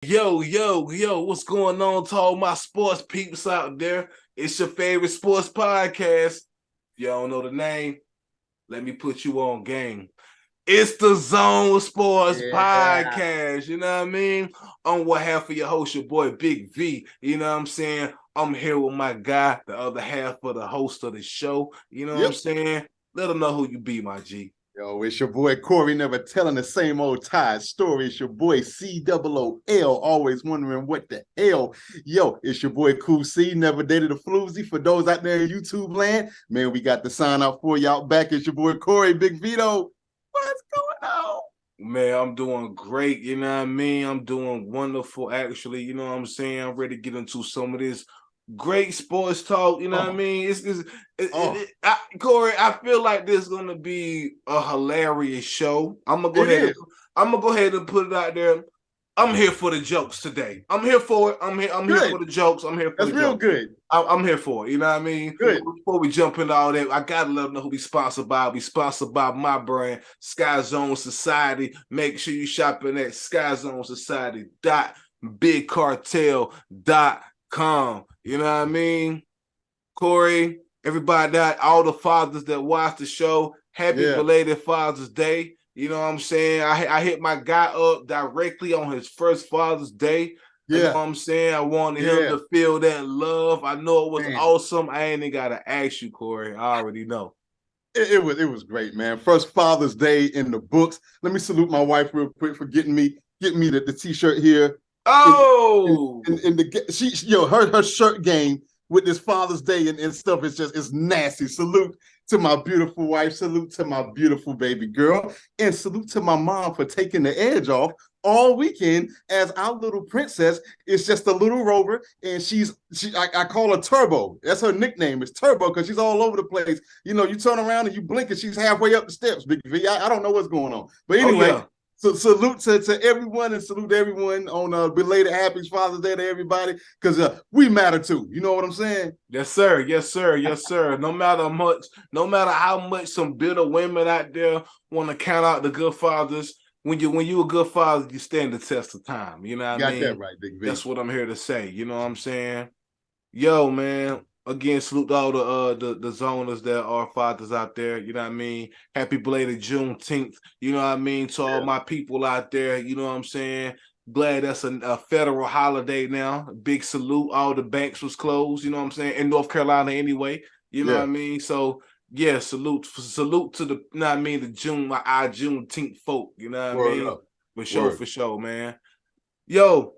Yo, what's going on to all my sports peeps out there? It's your favorite sports podcast. If you don't know the name, let me put you on game. It's the Zone Sports Yeah. Podcast. You know what I mean? On what half of your host, your boy Big V. You know what I'm saying? I'm here with my guy, the other half of the host of the show. You know what I'm Yep. saying? Let them know who you be, my G. Yo, it's your boy Corey, never telling the same old tired story. It's your boy COOL, always wondering what the hell. Yo, it's your boy Cool C, never dated a floozy. For those out there in YouTube land, man, we got the sign out for y'all back. It's your boy Corey, Big Vito. What's going on? Man, I'm doing great, you know what I mean? I'm doing wonderful, actually. You know what I'm saying? I'm ready to get into some of this great sports talk. You know what I mean? Corey, I feel like this is gonna be a hilarious show. I'm gonna go ahead and put it out there. I'm here for the jokes today. I'm here for it. I'm here for the jokes. I'm here for That's the real jokes. good. I'm here for it. You know what I mean? Good. Before we jump into all that, I gotta let them know who we sponsored by. We sponsored by my brand, Skyzone.Society. Make sure you shopping at Skyzone.Society.bigcartel.com. You know what I mean? Corey, everybody, all the fathers that watch the show, happy belated Father's Day. You know what I'm saying? I hit my guy up directly on his first Father's Day. Yeah. You know what I'm saying? I wanted him to feel that love. I know it was awesome. I ain't even gotta ask you, Corey. I already know. It was great, man. First Father's Day in the books. Let me salute my wife real quick for getting me the t-shirt here. Oh, her shirt game with this Father's Day and stuff is it's nasty. Salute to my beautiful wife, salute to my beautiful baby girl, and salute to my mom for taking the edge off all weekend as our little princess is just a little rover, and I call her Turbo. That's her nickname. It's Turbo because she's all over the place. You know, you turn around and you blink and she's halfway up the steps, Big V. I don't know what's going on. But anyway, So salute to everyone and salute to everyone on belated happy Father's Day to everybody because we matter too. You know what I'm saying? Yes, sir. No matter how much some bitter women out there want to count out the good fathers, when you a good father, you stand the test of time. You know what I mean? Got that right, Big V. That's what I'm here to say. You know what I'm saying? Yo, man. Again, salute to all the zoners that are fathers out there. You know what I mean? Happy belated Juneteenth. You know what I mean? To all my people out there. You know what I'm saying? Glad that's a federal holiday now. Big salute. All the banks was closed. You know what I'm saying? In North Carolina anyway. You know what I mean? So yeah, salute to the. You know what I mean? Our Juneteenth folk. You know what I mean? For sure, man. Yo.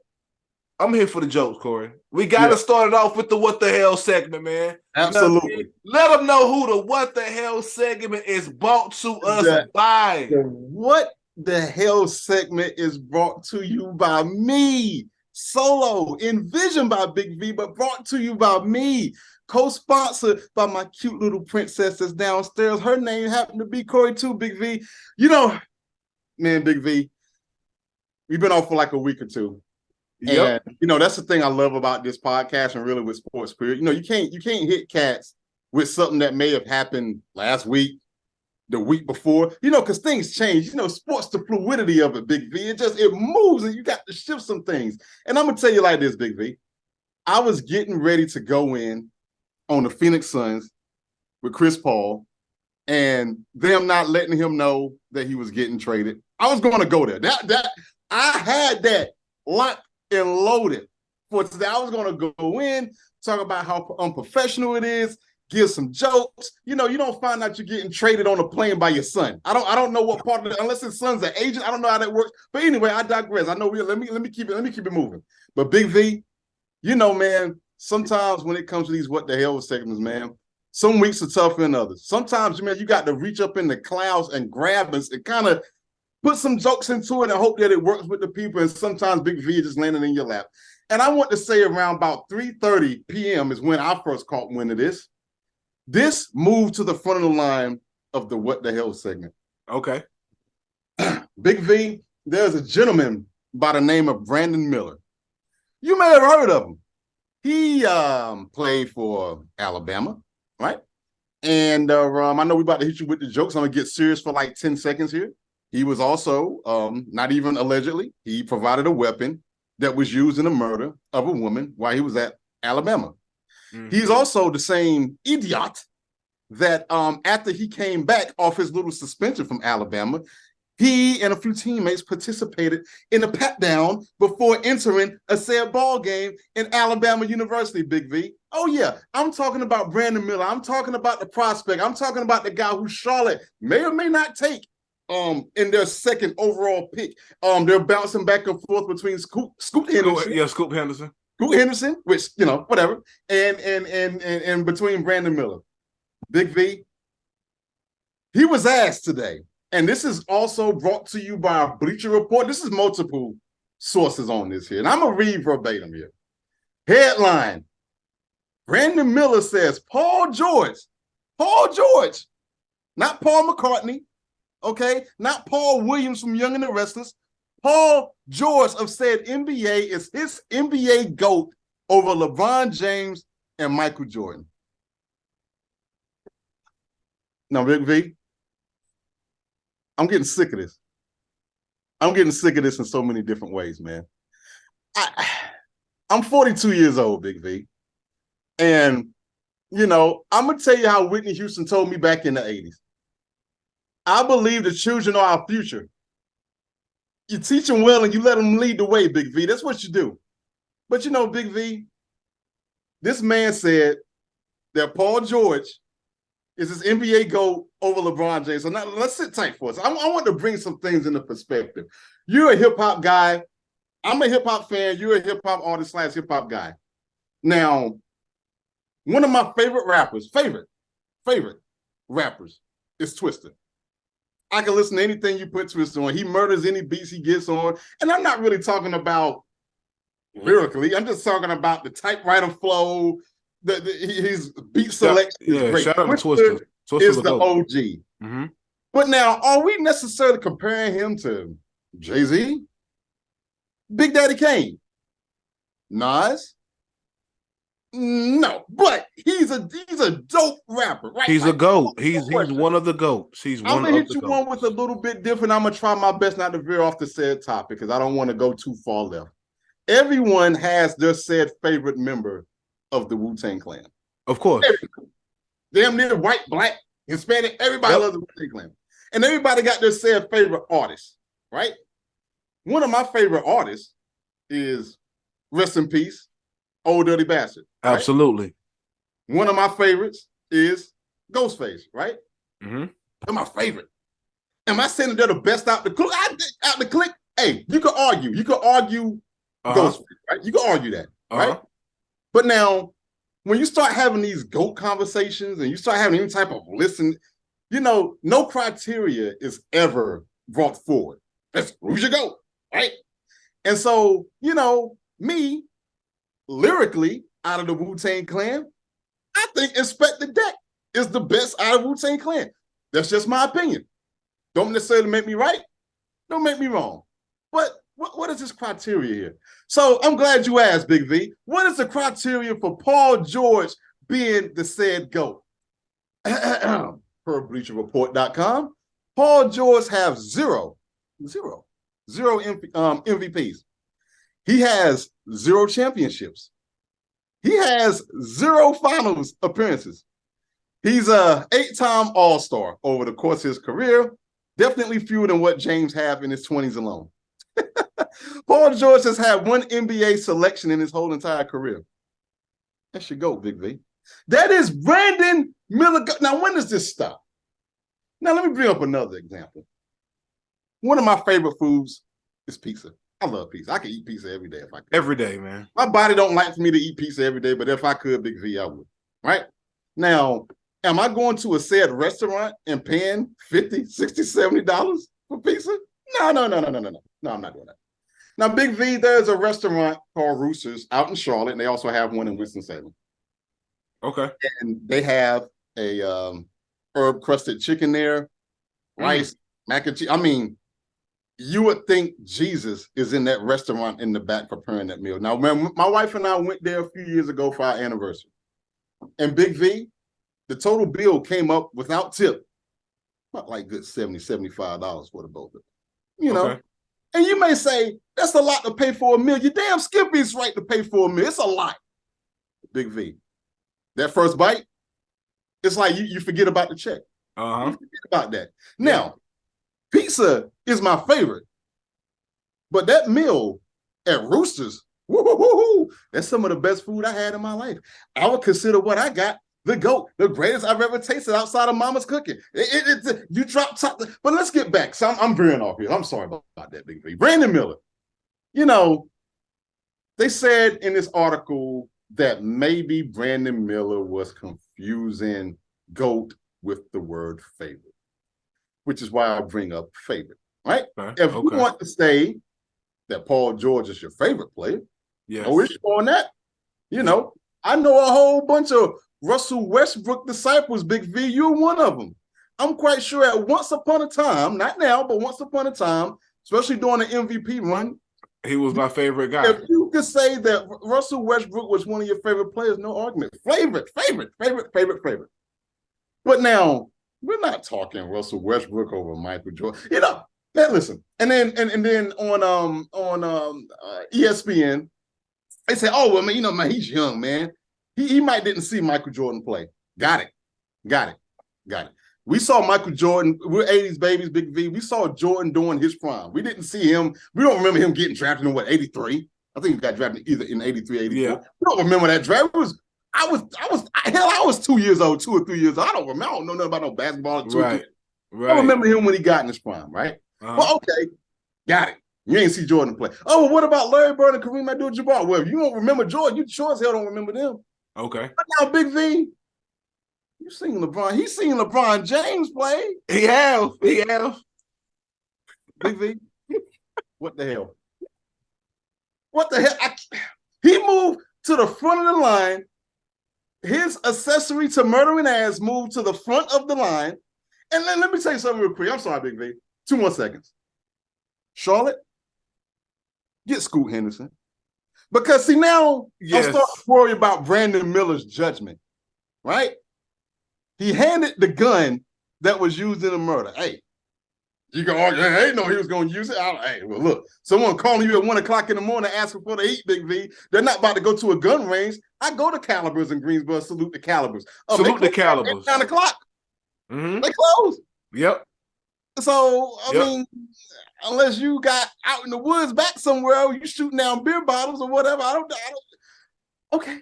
I'm here for the jokes, Corey. We got to start it off with the what the hell segment, man. Absolutely. You know Let them know who the what the hell segment is brought to us by. The what the hell segment is brought to you by me, solo, envisioned by Big V, but brought to you by me. Co-sponsored by my cute little princess that's downstairs. Her name happened to be Corey too, Big V. You know, man, Big V, we've been off for like a week or two. And you know, that's the thing I love about this podcast and really with sports period. You know, you can't hit cats with something that may have happened last week, the week before, you know, because things change. You know, sports, the fluidity of it, Big V. It moves and you got to shift some things. And I'm gonna tell you like this, Big V. I was getting ready to go in on the Phoenix Suns with Chris Paul and them not letting him know that he was getting traded. I was gonna go there. I had that locked and loaded for today. I was going to go in, talk about how unprofessional it is, give some jokes. You know, you don't find out you're getting traded on a plane by your son. I don't know what part of it, unless his son's an agent. I don't know how that works. But anyway, I digress. I know let me keep it moving. But Big V, you know, man, sometimes when it comes to these what the hell segments, man, some weeks are tougher than others. Sometimes, man, you got to reach up in the clouds and grab us and kind of put some jokes into it and hope that it works with the people. And sometimes Big V just landing in your lap. And I want to say around about 3:30 p.m. is when I first caught wind of this. This moved to the front of the line of the what the hell segment. Okay. Big V, there's a gentleman by the name of Brandon Miller. You may have heard of him. He played for Alabama, right? And I know we're about to hit you with the jokes. I'm going to get serious for like 10 seconds here. He was also, not even allegedly, he provided a weapon that was used in the murder of a woman while he was at Alabama. Mm-hmm. He's also the same idiot that after he came back off his little suspension from Alabama, he and a few teammates participated in a pat down before entering a said ball game in Alabama University, Big V. Oh, yeah, I'm talking about Brandon Miller. I'm talking about the prospect. I'm talking about the guy who Charlotte may or may not take in their second overall pick. They're bouncing back and forth between Scoot Henderson. Yeah, Scoop Henderson. Scoot Henderson, which, whatever, and between Brandon Miller. Big V, he was asked today, and this is also brought to you by a Bleacher Report. This is multiple sources on this here, and I'm going to read verbatim here. Headline, Brandon Miller says, Paul George, not Paul McCartney, okay, not Paul Williams from Young and the Restless. Paul George of said NBA is his NBA GOAT over LeBron James and Michael Jordan. Now, Big V, I'm getting sick of this. I'm getting sick of this in so many different ways, man. I'm 42 years old, Big V. And, I'm going to tell you how Whitney Houston told me back in the 80s. I believe the children are our future. You teach them well and you let them lead the way, Big V. That's what you do. But, Big V, this man said that Paul George is his NBA GOAT over LeBron James. So now let's sit tight for us. I want to bring some things into perspective. You're a hip-hop guy. I'm a hip-hop fan. You're a hip-hop artist / hip-hop guy. Now, one of my favorite rappers, favorite rappers is Twista. I can listen to anything you put Twista on. He murders any beats he gets on. And I'm not really talking about lyrically. I'm just talking about the typewriter flow, his beat selection is great. Shout out to Twista. Twista is the GOAT. OG. Mm-hmm. But now, are we necessarily comparing him to Jay-Z? Big Daddy Kane? Nas? No, but he's a dope rapper, right? He's a GOAT. He's one of the GOATs. I'm gonna hit you one with a little bit different. I'm gonna try my best not to veer off the said topic because I don't want to go too far left. Everyone has their said favorite member of the Wu-Tang Clan. Of course. Everyone. Damn near white, black, Hispanic, everybody loves the Wu-Tang Clan. And everybody got their said favorite artist, right? One of my favorite artists is, rest in peace, Old Dirty Bastard. Right? Absolutely. One of my favorites is Ghostface, right? Mm-hmm. They're my favorite. Am I saying they're the best out the click? Hey, you could argue. Ghostface, right? You can argue that, right? But now, when you start having these GOAT conversations and you start having any type of listen, no criteria is ever brought forward. That's who's your GOAT, right? And so, me, lyrically, out of the Wu-Tang Clan, I think Inspector Deck is the best out of Wu-Tang Clan. That's just my opinion. Don't necessarily make me right. Don't make me wrong. But what is this criteria here? So I'm glad you asked, Big V. What is the criteria for Paul George being the said GOAT? Per BleacherReport.com, Paul George have zero MVPs. He has 0 championships. He has 0 finals appearances. He's a 8-time All-Star over the course of his career. Definitely fewer than what James have in his 20s alone. Paul George has had 1 NBA selection in his whole entire career. That should go, Big V. That is Brandon Miller. Now, when does this stop? Now, let me bring up another example. One of my favorite foods is pizza. I love pizza. I can eat pizza every day if I could. Every day, man. My body don't like for me to eat pizza every day, but if I could, Big V, I would. Right? Now, am I going to a said restaurant and paying $50, $60, $70 for pizza? No, I'm not doing that. Now, Big V, there's a restaurant called Roosters out in Charlotte, and they also have one in Winston-Salem. Okay. And they have a herb-crusted chicken there, rice, mac and cheese. I mean, you would think Jesus is in that restaurant in the back preparing that meal. Now, my wife and I went there a few years ago for our anniversary. And Big V, the total bill came up without tip, about like good $70, $75 for the both of them. You know, And you may say, that's a lot to pay for a meal. Your damn Skippy's right to pay for a meal. It's a lot. Big V. That first bite, it's like you forget about the check. You forget about that. Now, pizza is my favorite. But that meal at Roosters, that's some of the best food I had in my life. I would consider what I got the GOAT, the greatest I've ever tasted outside of Mama's cooking. You drop top, but let's get back. So I'm veering off here. I'm sorry about that, Big V. Brandon Miller. You know, they said in this article that maybe Brandon Miller was confusing GOAT with the word favorite, which is why I bring up favorite, right? If you want to say that Paul George is your favorite player, no issue on that. You know, I know a whole bunch of Russell Westbrook disciples, Big V. You're one of them. I'm quite sure at once upon a time, not now, but once upon a time, especially during the MVP run, he was my favorite guy. If you could say that Russell Westbrook was one of your favorite players, no argument. Favorite. But now, we're not talking Russell Westbrook over Michael Jordan. You know, man, listen. And then on ESPN, they say, oh, well, man, you know, man, he's young, man. He might didn't see Michael Jordan play. Got it. We saw Michael Jordan. We're 80s babies, Big V. We saw Jordan during his prime. We didn't see him. We don't remember him getting drafted in 83? I think he got drafted either in 83, 84. Yeah. We don't remember that draft. I was 2 years old, 2 or 3 years old. I don't remember. I don't know nothing about no basketball. Right. I remember him when he got in his prime, right? Well, okay. Got it. You ain't see Jordan play. Oh, well, what about Larry Bird and Kareem Abdul-Jabbar? Well, if you don't remember Jordan, you sure as hell don't remember them. Okay. But now, Big V, you seen LeBron. He's seen LeBron James play. He have. Big V, what the hell? He moved to the front of the line. His accessory to murdering ass moved to the front of the line. And then let me tell you something real quick. I'm sorry, Big V. 2 more seconds. Charlotte, get Scoot Henderson. Because, see, now I'm starting to worry about Brandon Miller's judgment, right? He handed the gun that was used in the murder. Hey, you can argue, hey, I didn't know he was going to use it. Hey, well, look, someone calling you at 1 o'clock in the morning asking for the heat, Big V. They're not about to go to a gun range. I go to Calibers in Greensboro, salute the Calibers. Salute the Calibers. 9 o'clock. Mm-hmm. They close. Yep. So, I mean, unless you got out in the woods back somewhere, you shooting down beer bottles or whatever. I don't. Okay.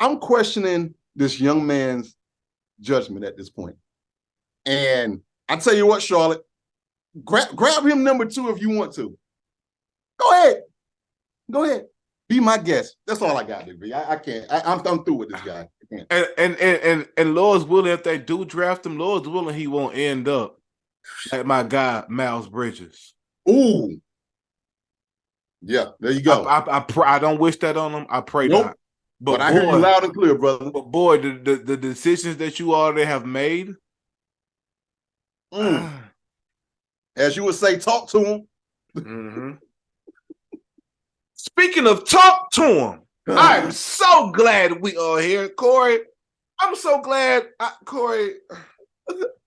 I'm questioning this young man's judgment at this point. And I tell you what, Charlotte, grab him number 2 if you want to. Go ahead. Be my guest. That's all I got, Big. I can't. I'm through with this guy. And Lord's willing, if they do draft him, Lord's willing, he won't end up like my guy Miles Bridges. Ooh. Yeah, there you go. I don't wish that on him. I pray not. But I hear you loud and clear, brother. But boy, the decisions that you already have made. As you would say, talk to him. Mm-hmm. Speaking of talk to him, I'm so glad we are here, Corey. I'm so glad, Corey.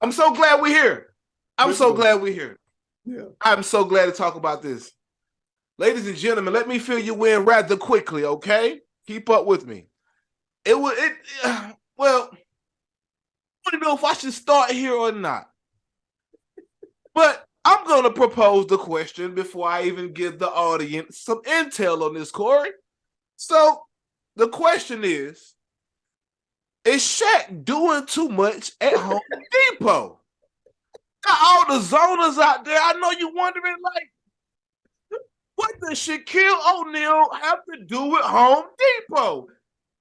I'm so glad we're here. I'm so glad we're here. Yeah. I'm so glad to talk about this. Ladies and gentlemen, let me fill you in rather quickly, okay? Keep up with me. Well, I don't know if I should start here or not. But I'm going to propose the question before I even give the audience some intel on this, Corey. So the question is Shaq doing too much at Home Depot? Got all the zoners out there. I know you're wondering, like, what does Shaquille O'Neal have to do with Home Depot?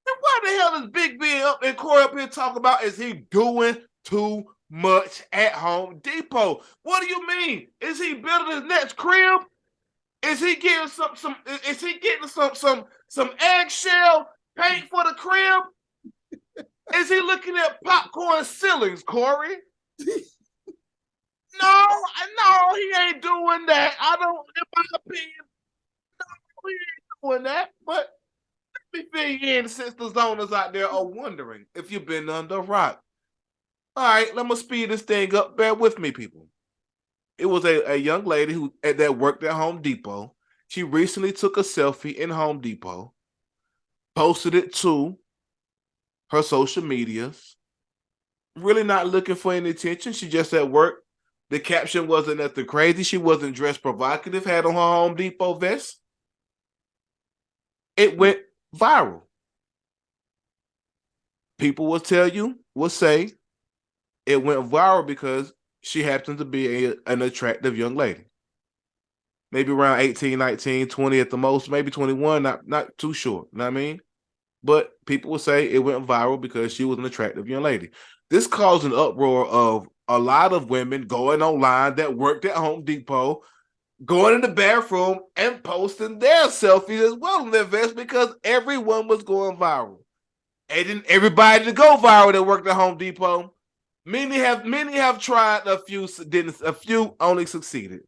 And why the hell is Big Ben up and Corey up here talking about is he doing too much at Home Depot? What do you mean? Is he building his next crib? Is he getting some eggshell paint for the crib? Is he looking at popcorn ceilings, Corey? No, he ain't doing that. I don't, in my opinion, no, he ain't doing that. But let me fill you in since the zoners out there are wondering if you've been under a rock. All right, let me speed this thing up. Bear with me, people. It was a young lady that worked at Home Depot. She recently took a selfie in Home Depot, posted it to her social medias, really not looking for any attention. She just at work. The caption wasn't nothing crazy. She wasn't dressed provocative, had on her Home Depot vest. It went viral. People will say it went viral because she happens to be an attractive young lady. Maybe around 18, 19, 20 at the most, maybe 21, not too sure. You know what I mean? But people will say it went viral because she was an attractive young lady. This caused an uproar of a lot of women going online that worked at Home Depot, going in the bathroom and posting their selfies as well in their vest because everyone was going viral. And then everybody to go viral that worked at Home Depot. Many have tried, a few only succeeded.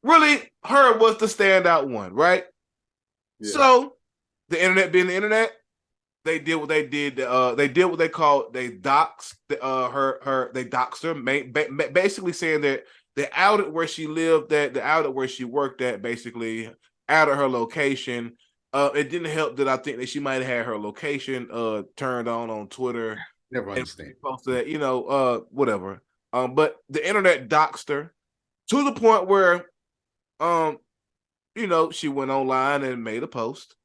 Really, her was the standout one, right? Yeah. So the internet being the internet, they did what they did. They did what they called they doxed her. They doxed her, basically saying that they outed where she lived, that they outed where she worked at, basically outed her location. It didn't help that I think that she might have had her location turned on Twitter. Never understand. Posted that, whatever. But the internet doxed her to the point where, she went online and made a post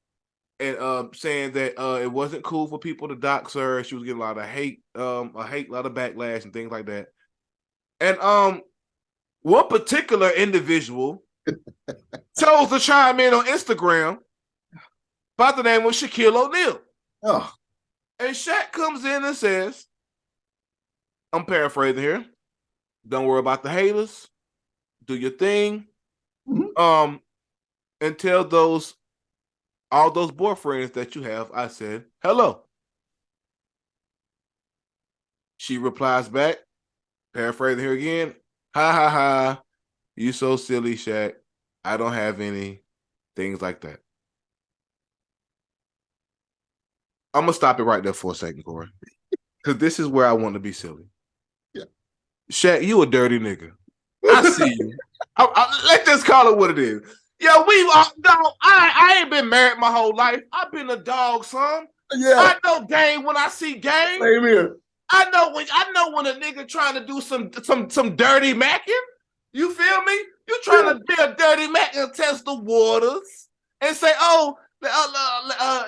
and saying that it wasn't cool for people to dox her. She was getting a lot of hate, a lot of backlash and things like that. And one particular individual chose to chime in on Instagram by the name of Shaquille O'Neal. Oh. And Shaq comes in and says, I'm paraphrasing here, don't worry about the haters, do your thing. Mm-hmm. And tell all those boyfriends that you have, I said, hello. She replies back, paraphrasing here again, ha ha ha, you so silly, Shaq. I don't have any, things like that. I'm going to stop it right there for a second, Corey. Because this is where I want to be silly. Yeah. Shaq, you a dirty nigga. I see you. Let's just call it what it is. Yo, I ain't been married my whole life. I've been a dog, son. Yeah. I know game when I see game. Same here. I know when a nigga trying to do some dirty macking. You feel me? You trying to be a dirty mac and test the waters and say, oh,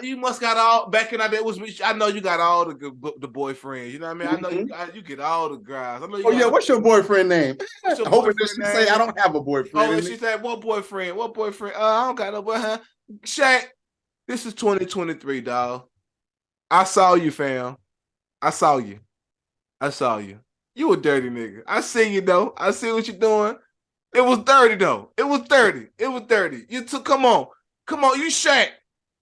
you must got all back in that was. I know you got all the boyfriends. You know what I mean? Mm-hmm. I know you get all the guys. I know. What's your boyfriend name? Hoping that she say I don't have a boyfriend. Oh, and she said, what boyfriend? What boyfriend? I don't got no boyfriend. Shaq, this is 2023, dog. I saw you, fam. I saw you. You a dirty nigga. I see you though. I see what you're doing. It was dirty though. It was dirty. You took. Come on. You Shaq.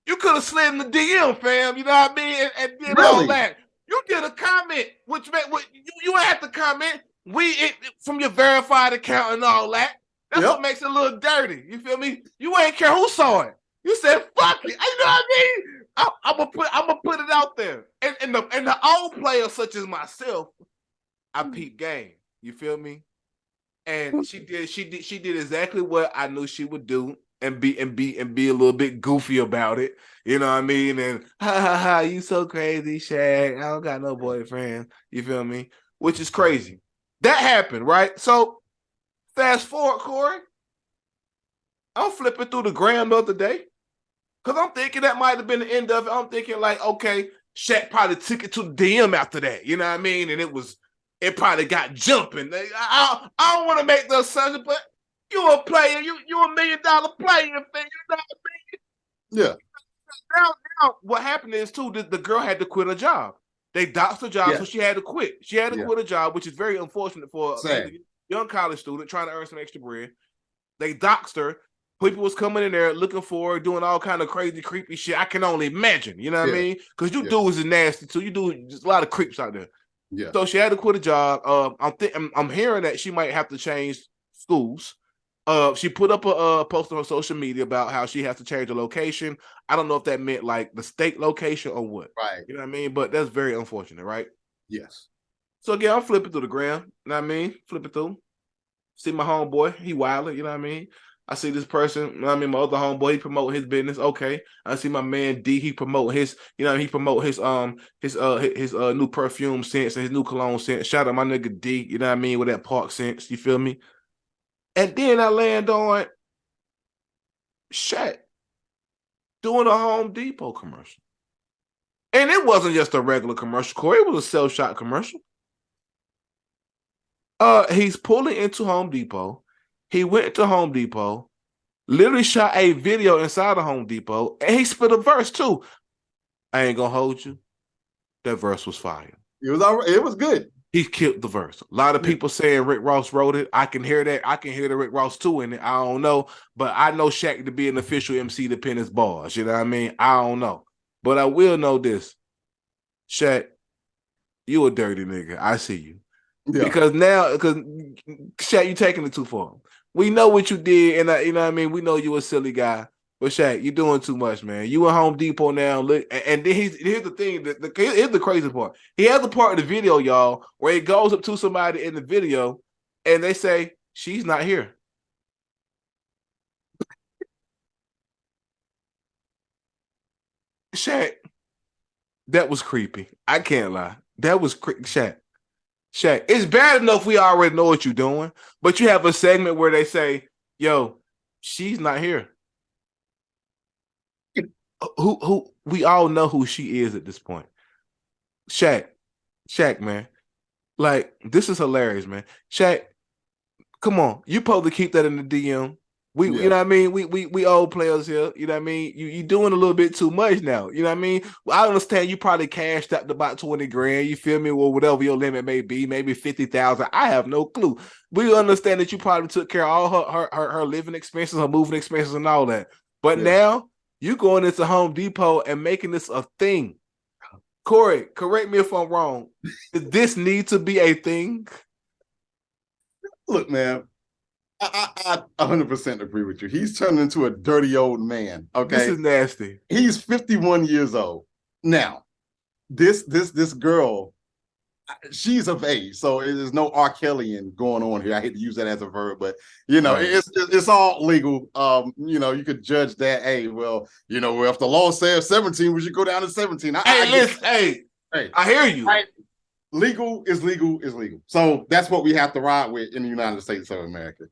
You could have slid in the DM, fam. You know what I mean? And did really? All that. You did a comment, which meant you had to comment. From your verified account and all that. That's what makes it a little dirty. You feel me? You ain't care who saw it. You said fuck it. You know what I mean? I'm gonna put it out there. And the old players such as myself, I peep game. You feel me? And she did exactly what I knew she would do. And be a little bit goofy about it, you know what I mean? And ha, you so crazy, Shaq. I don't got no boyfriend. You feel me? Which is crazy. That happened, right? So fast forward, Corey. I'm flipping through the gram the other day because I'm thinking that might have been the end of it. I'm thinking like, okay, Shaq probably took it to the DM after that. You know what I mean? And it probably got jumping. I don't want to make the assumption, but. You a player, you $1 million player, you know what I mean? Yeah. Now what happened is too, the girl had to quit her job. They doxed her job, so she had to quit. She had to quit her job, which is very unfortunate for a young college student trying to earn some extra bread. They doxed her. People was coming in there looking for her, doing all kind of crazy, creepy shit. I can only imagine, you know what I mean? Because you dudes is nasty too. You do just a lot of creeps out there. Yeah. So she had to quit a job. I'm hearing that she might have to change schools. She put up a post on her social media about how she has to change the location. I don't know if that meant like the state location or what. Right. You know what I mean? But that's very unfortunate, right? Yes. So again, I'm flipping through the gram. You know what I mean? Flipping through. See my homeboy, he wilding, you know what I mean? I see this person, you know what I mean, my other homeboy, he promote his business. Okay. I see my man D, he promote his, he promote his new perfume scents and his new cologne scent. Shout out my nigga D, you know what I mean, with that park scents, you feel me? And then I land on Shaq doing a Home Depot commercial. And it wasn't just a regular commercial, Corey. It was a self-shot commercial. He's pulling into Home Depot. He went to Home Depot, literally shot a video inside of Home Depot, and he spit a verse too. I ain't gonna hold you. That verse was fire. It was all right. It was good. He killed the verse. A lot of people saying Rick Ross wrote it. I can hear that. I can hear the Rick Ross too in it. I don't know. But I know Shaq to be an official MC to pin his bars. You know what I mean? I don't know. But I will know this. Shaq, you a dirty nigga. I see you. Yeah. Because Shaq, you taking it too far. We know what you did, and you know what I mean? We know you a silly guy. But Shaq, you're doing too much, man. You at Home Depot now. Look, and then here's the thing. Here's the crazy part. He has a part of the video, y'all, where he goes up to somebody in the video, and they say she's not here. Shaq, that was creepy. I can't lie. That was Shaq. Shaq, it's bad enough we already know what you're doing, but you have a segment where they say, "Yo, she's not here." Who we all know who she is at this point. Shaq, man. Like, this is hilarious, man. Shaq, come on. You supposed to keep that in the DM. You know what I mean? We old players here. You know what I mean? You doing a little bit too much now. You know what I mean? I understand you probably cashed out about 20 grand. You feel me? Or whatever your limit may be, maybe 50,000. I have no clue. We understand that you probably took care of all her living expenses, her moving expenses, and all that. But now you going into Home Depot and making this a thing. Corey, correct me if I'm wrong. Does this need to be a thing? Look, man, I 100% agree with you. He's turned into a dirty old man. Okay, this is nasty. He's 51 years old now. This girl, she's of age, so there's no R. Kellyan going on here. I hate to use that as a verb, but it's all legal. You could judge that. Hey, well, if the law says 17, we should go down to 17. Hey, I hear you. Right? Legal is legal is legal. So that's what we have to ride with in the United States of America.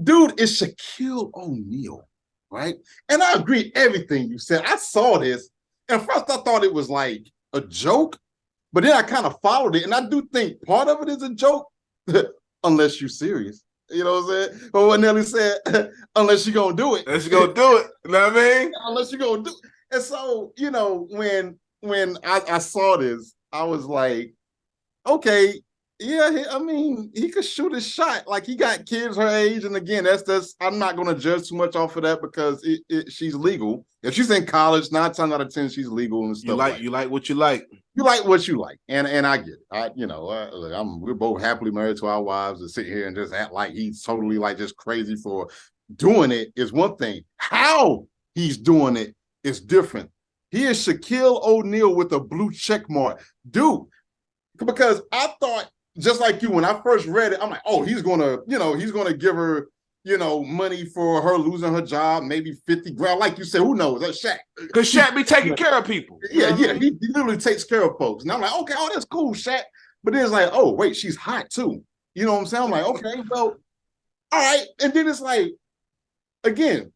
Dude, it's Shaquille O'Neal, right? And I agree everything you said. I saw this, and first I thought it was like a joke. But then I kind of followed it, and I do think part of it is a joke, unless you're serious. You know what I'm saying? But what Nelly said, unless you're going to do it. Unless you're going to do it. You know what I mean? Unless you're going to do it. And so, when I saw this, I was like, okay, yeah, I mean, he could shoot his shot. Like, he got kids her age. And again, that's I'm not going to judge too much off of that because she's legal. If she's in college, 9 times out of 10, she's legal and stuff. You like what you like. You like what you like, and I get it. We're both happily married to our wives. To sit here and just act like he's totally like just crazy for doing it is one thing. How he's doing it is different. He is Shaquille O'Neal with a blue check mark, dude. Because I thought, just like you, when I first read it, I'm like, oh, he's gonna give her, money for her losing her job, maybe 50 grand. Like you said, who knows? That's Shaq. Because Shaq be taking care of people. Yeah. He literally takes care of folks. And I'm like, okay, that's cool, Shaq. But then it's like, oh, wait, she's hot too. You know what I'm saying? I'm like, okay, well, all right. And then it's like, again,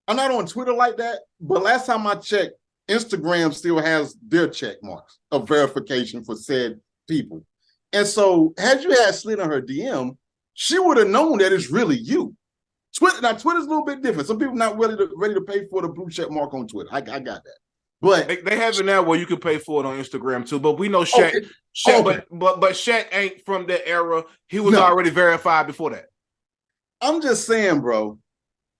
I'm not on Twitter like that, but last time I checked, Instagram still has their check marks of verification for said people. And so had you had slid on her DM, she would have known that it's really you. Twitter's a little bit different. Some people not ready to pay for the blue check mark on Twitter. I got that. But they have it now where you can pay for it on Instagram too. But we know Shaq, but Shaq ain't from that era. He was already verified before that. I'm just saying, bro,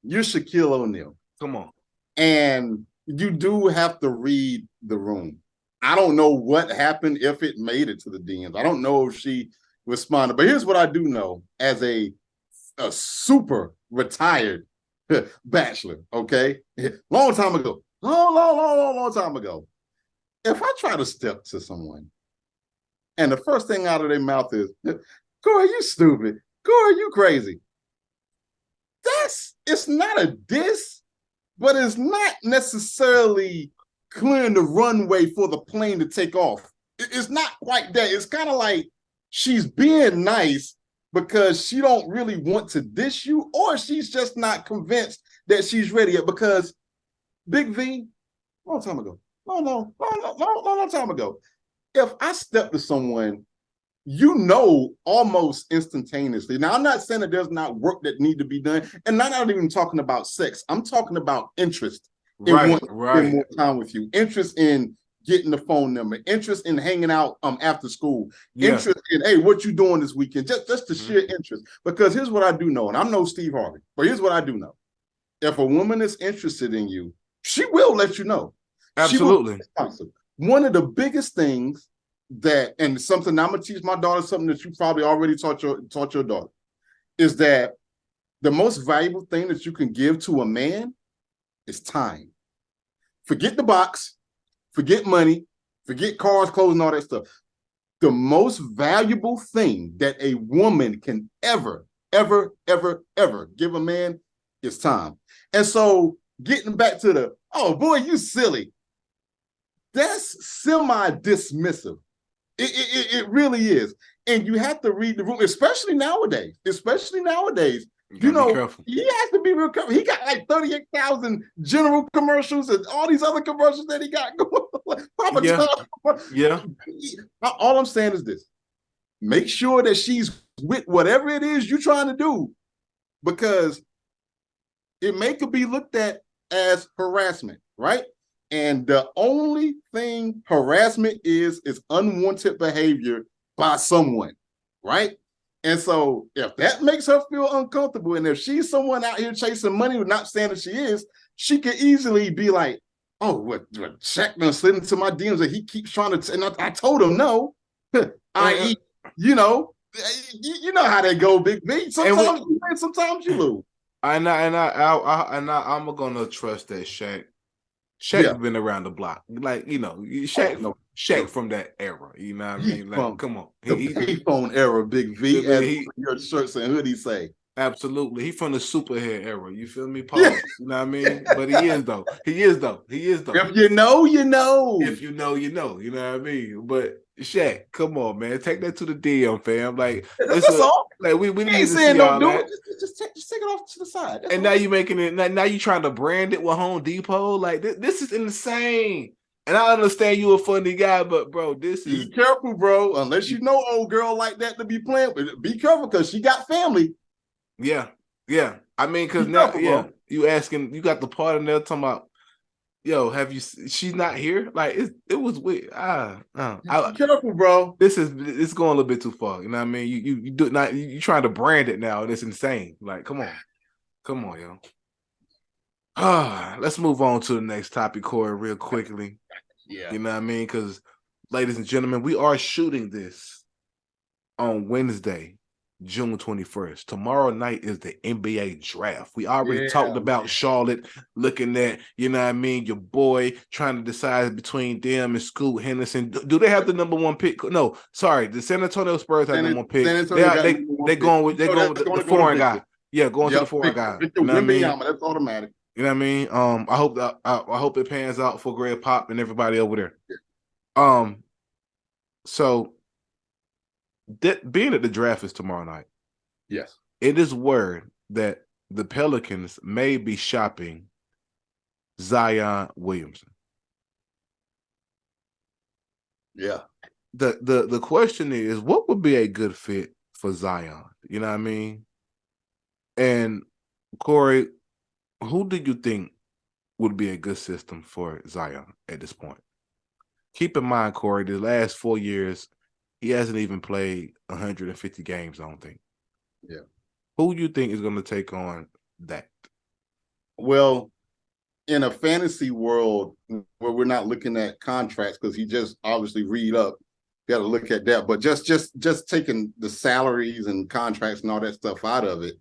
you're Shaquille O'Neal. Come on. And you do have to read the room. I don't know what happened if it made it to the DMs. I don't know if she responded. But here's what I do know as a super retired bachelor, okay? Long time ago. Long time ago. If I try to step to someone and the first thing out of their mouth is, Corey, you stupid. Corey, you crazy. It's not a diss, but it's not necessarily clearing the runway for the plane to take off. It's not quite that. It's kind of like she's being nice because she don't really want to diss you, or she's just not convinced that she's ready yet. Because Big V, long time ago, long time ago, if I step to someone, you know, almost instantaneously. Now, I'm not saying that there's not work that need to be done, and I'm not even talking about sex. I'm talking about interest in wanting to spend more time with you, interest in getting the phone number, interest in hanging out after school, interest in, hey, what you doing this weekend? Just the sheer interest. Because here's what I do know, and I'm no Steve Harvey, but here's what I do know. If a woman is interested in you, she will let you know. Absolutely. One of the biggest things that, and something I'm gonna teach my daughter, something that you probably already taught your daughter, is that the most valuable thing that you can give to a man is time. Forget the box, forget money, forget cars, clothes, and all that stuff. The most valuable thing that a woman can ever give a man is time. And so getting back to the, oh boy, you silly, that's semi-dismissive. It really is. And you have to read the room, especially nowadays. You know, he has to be real careful. He got like 38,000 general commercials and all these other commercials that he got going. All I'm saying is this. Make sure that she's with whatever it is you're trying to do, because it could be looked at as harassment, right? And the only thing harassment is unwanted behavior by someone, right? And so if that makes her feel uncomfortable, and if she's someone out here chasing money, not saying that she is, she could easily be like, oh, what Shaq done slid into my DMs that he keeps trying to, and I told him no. I.e., you know how they go, Big B. Sometimes you win, sometimes you lose. I'm gonna trust that Shaq been around the block, like, you know, Shaq from that era. You know what I mean? Like, come on, the payphone era, Big V. As your shirts and hoodies say. Absolutely, he from the superhead era. You feel me, Paul? You know what I mean? But he is though. If you know, you know. If you know, you know. You know what I mean? But Shaq, come on, man, take that to the DM, fam. Like, that's all. Like we need to see all that. Just take it off to the side. That's and now you making it. Now you trying to brand it with Home Depot. Like this is insane. And I understand you a funny guy, but bro, this is. Be careful, bro. Unless you know old girl like that to be playing with. Be careful, because she got family. Yeah. I mean, because now, bro. You asking, you got the part in there talking about, yo, have you? She's not here. Like it was weird. Be careful, bro. It's going a little bit too far. You know what I mean? You do not. You trying to brand it now, and it's insane. Like, come on, yo. Let's move on to the next topic, Corey, real quickly. Yeah. You know what I mean? Because, ladies and gentlemen, we are shooting this on Wednesday, June 21st. Tomorrow night is the NBA draft. We already talked about Charlotte looking at, you know what I mean, your boy trying to decide between them and Scoot Henderson. Do they have the number one pick? No, sorry. The San Antonio Spurs have the number one pick. They're going with the foreign guy. Yeah, going to the foreign guy. You know what I mean? That's automatic. You know what I mean? I hope it pans out for Greg Pop and everybody over there. Yeah. So being at the draft is tomorrow night. Yes. It is word that the Pelicans may be shopping Zion Williamson. Yeah. The question is, what would be a good fit for Zion? You know what I mean? And Corey, who do you think would be a good system for Zion at this point? Keep in mind, Corey, the last 4 years, he hasn't even played 150 games, I don't think. Yeah. Who do you think is going to take on that? Well, in a fantasy world where we're not looking at contracts, because he just obviously read up, you got to look at that. But just taking the salaries and contracts and all that stuff out of it,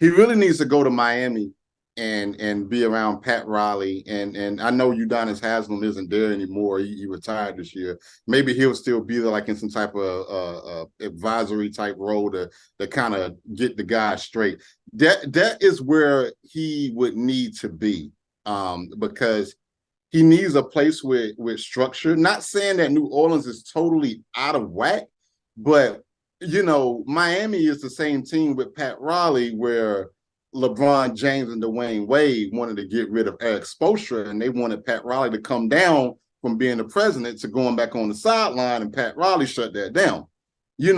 he really needs to go to Miami and be around Pat Riley. And I know Udonis Haslam isn't there anymore. He retired this year. Maybe he'll still be there, like in some type of advisory type role to kind of get the guy straight. That is where he would need to be, because he needs a place with structure. Not saying that New Orleans is totally out of whack, but Miami is the same team with Pat Riley where LeBron James and Dwayne Wade wanted to get rid of Eric Spoelstra, and they wanted Pat Riley to come down from being the president to going back on the sideline, and Pat Riley shut that down. You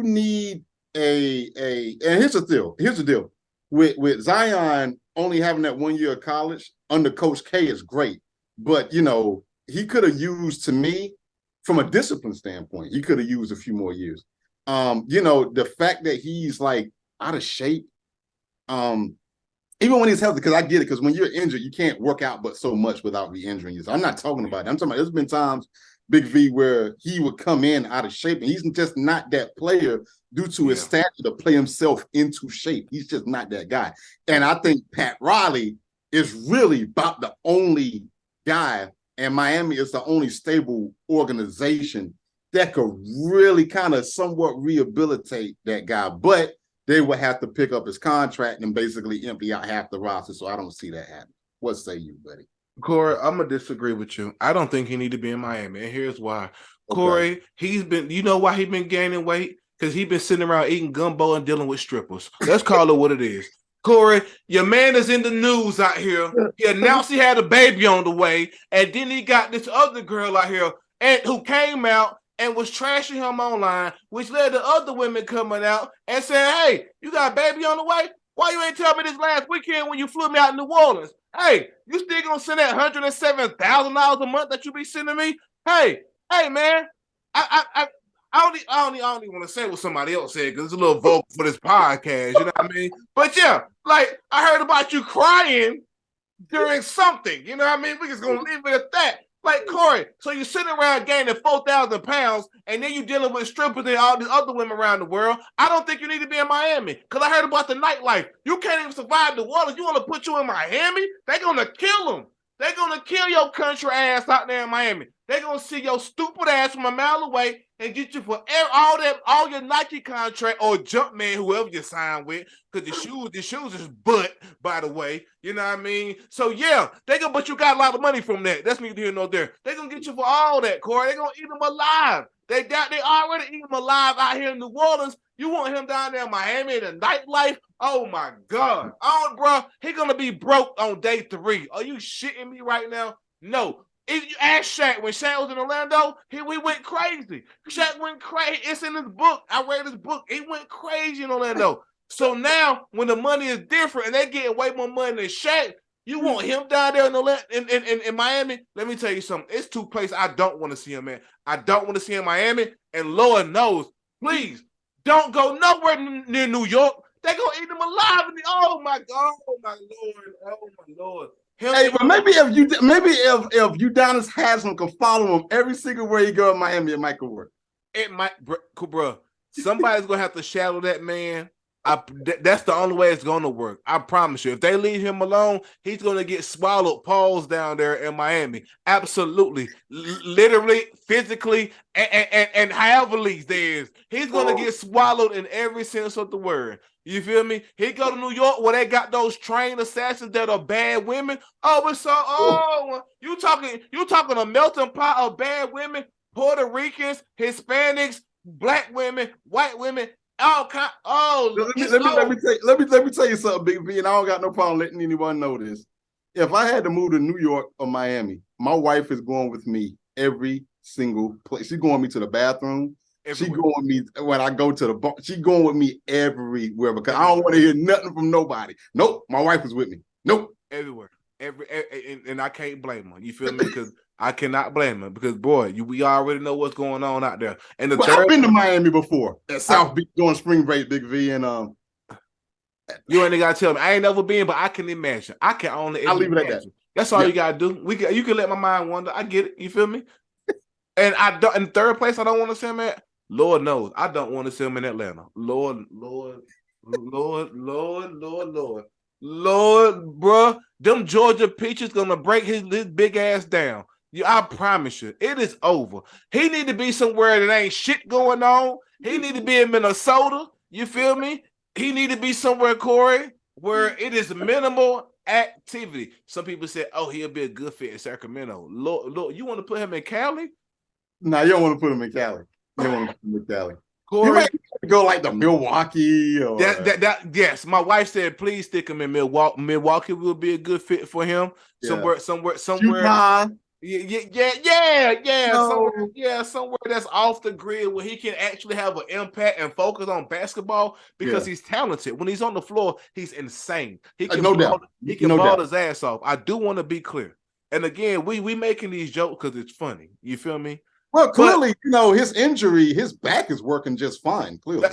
need and here's the deal. With Zion only having that 1 year of college under Coach K is great. But, he could have used, to me, from a discipline standpoint, he could have used a few more years. The fact that he's like out of shape, even when he's healthy, because I get it, because when you're injured, you can't work out but so much without re-injuring yourself. I'm not talking about that. I'm talking about there's been times, Big V, where he would come in out of shape, and he's just not that player due to his stature to play himself into shape. He's just not that guy. And I think Pat Riley is really about the only guy, and Miami is the only stable organization that could really kind of somewhat rehabilitate that guy. But they would have to pick up his contract and basically empty out half the roster. So I don't see that happening. What say you, buddy? Corey, I'm gonna disagree with you. I don't think he need to be in Miami, and here's why. Okay. Corey, he's been. You know why he been gaining weight? Because he been sitting around eating gumbo and dealing with strippers. Let's call it what it is. Corey, your man is in the news out here. He announced he had a baby on the way, and then he got this other girl out here and who came out and was trashing him online, which led to other women coming out and saying, "Hey, you got a baby on the way? Why you ain't tell me this last weekend when you flew me out in New Orleans? Hey, you still gonna send that $107,000 a month that you be sending me? Hey, man, I don't even want to say what somebody else said because it's a little vocal for this podcast, you know what I mean? But yeah, like I heard about you crying during something, you know what I mean? We're just gonna leave it at that. Like Corey, so you're sitting around gaining 4,000 pounds, and then you're dealing with strippers and all these other women around the world. I don't think you need to be in Miami because I heard about the nightlife. You can't even survive the waters. You want to put you in Miami? They're gonna kill them. They're gonna kill your country ass out there in Miami. They're gonna see your stupid ass from a mile away and get you for all your Nike contract or Jumpman, whoever you sign with, because the shoes is butt, by the way. You know what I mean? So yeah, but you got a lot of money from that. That's neither here nor there. They're gonna get you for all that, Corey. They're gonna eat them alive. They already eat him alive out here in New Orleans. You want him down there in Miami in the nightlife? Oh my God. Oh, bro, he gonna be broke on day 3. Are you shitting me right now? No. If you ask Shaq, when Shaq was in Orlando, he went crazy. Shaq went crazy. It's in his book. I read his book. He went crazy in Orlando. So now, when the money is different and they get way more money than Shaq, you want him down there in Miami? Let me tell you something. It's 2 places I don't want to see him in. I don't want to see him in Miami, and Lord knows, please don't go nowhere near New York. They're gonna eat him alive. Oh my God! Oh my Lord! Oh my Lord! Hey, but maybe if Udonis Haslam can follow him every single where he go in Miami, it might work. It might, bro. Somebody's gonna have to shadow that man. That's the only way it's gonna work. I promise you. If they leave him alone, he's gonna get swallowed paws down there in Miami. Absolutely, literally, physically, and however there is, he's gonna get swallowed in every sense of the word. You feel me? He go to New York where they got those trained assassins that are bad women. You talking a melting pot of bad women, Puerto Ricans, Hispanics, black women, white women. Let me tell you something, Big V, and I don't got no problem letting anyone know this. If I had to move to New York or Miami, my wife is going with me every single place. She's going with me to the bathroom. Everywhere. She going with me when I go to the bar. She going with me everywhere because I don't want to hear nothing from nobody. Nope, my wife is with me. Nope, everywhere. And I can't blame her. You feel me? Because I cannot blame her because boy, we already know what's going on out there. And I've been to Miami before at South Beach doing spring break, Big V, and you ain't gotta tell me. I ain't never been, but I can imagine. I can only. I'll leave it at that. That's all you gotta do. You can let my mind wander. I get it. You feel me? And I don't. In third place, I don't want to see him at. Lord knows, I don't want to see him in Atlanta. Lord. Lord, bruh, them Georgia Peaches gonna break his big ass down. I promise you, it is over. He need to be somewhere that ain't shit going on. He need to be in Minnesota. You feel me? He need to be somewhere, Corey, where it is minimal activity. Some people said, "Oh, he'll be a good fit in Sacramento." Lord, you want to put him in Cali? No, you don't want to put him in Cali. You don't want to put him in Cali. Corey, you might go like the Milwaukee or yes. My wife said, please stick him in Milwaukee. Milwaukee will be a good fit for him. Somewhere. Utah. Yeah. No. Somewhere that's off the grid where he can actually have an impact and focus on basketball because he's talented. When he's on the floor, he's insane. He can ball his ass off. I do want to be clear. And again, we making these jokes because it's funny. You feel me? Well, clearly, his injury, his back is working just fine. Clearly,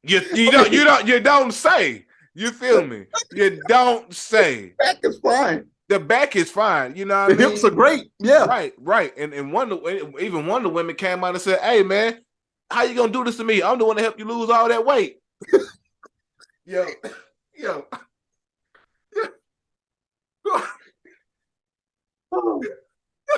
you don't say. You feel me? You don't say. Back is fine. The back is fine. You know what I mean? The hips are great. Yeah. Right. And even one of the women came out and said, "Hey man, how you gonna do this to me? I'm the one to help you lose all that weight." Yo.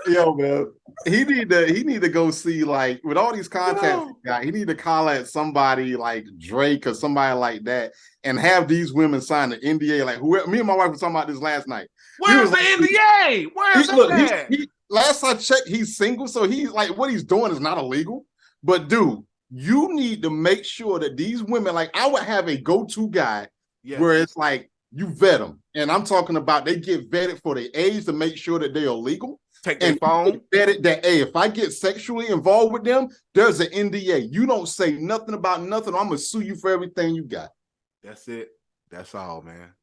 Yo, man, he need to go see, like, with all these contacts he got, he need to call at somebody like Drake or somebody like that and have these women sign an NDA. Like, me and my wife were talking about this last night. Where's the NDA? Where's that? Last I checked, he's single, so he's like, what he's doing is not illegal. But dude, you need to make sure that these women, like, I would have a go-to guy where it's like you vet them, and I'm talking about they get vetted for their age to make sure that they are legal. Take their phone. Vetted that, hey, if I get sexually involved with them, there's an NDA. You don't say nothing about nothing. I'm gonna sue you for everything you got. That's it. That's all, man.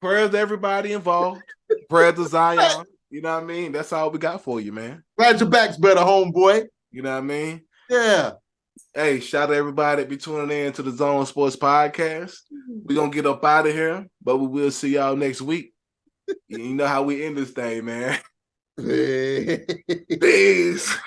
Prayers to everybody involved. Prayers to Zion. You know what I mean? That's all we got for you, man. Glad your back's better, homeboy. You know what I mean? Yeah. Hey, shout out to everybody that be tuning in to the Zone Sports Podcast. We're going to get up out of here, but we will see y'all next week. You know how we end this thing, man. Peace.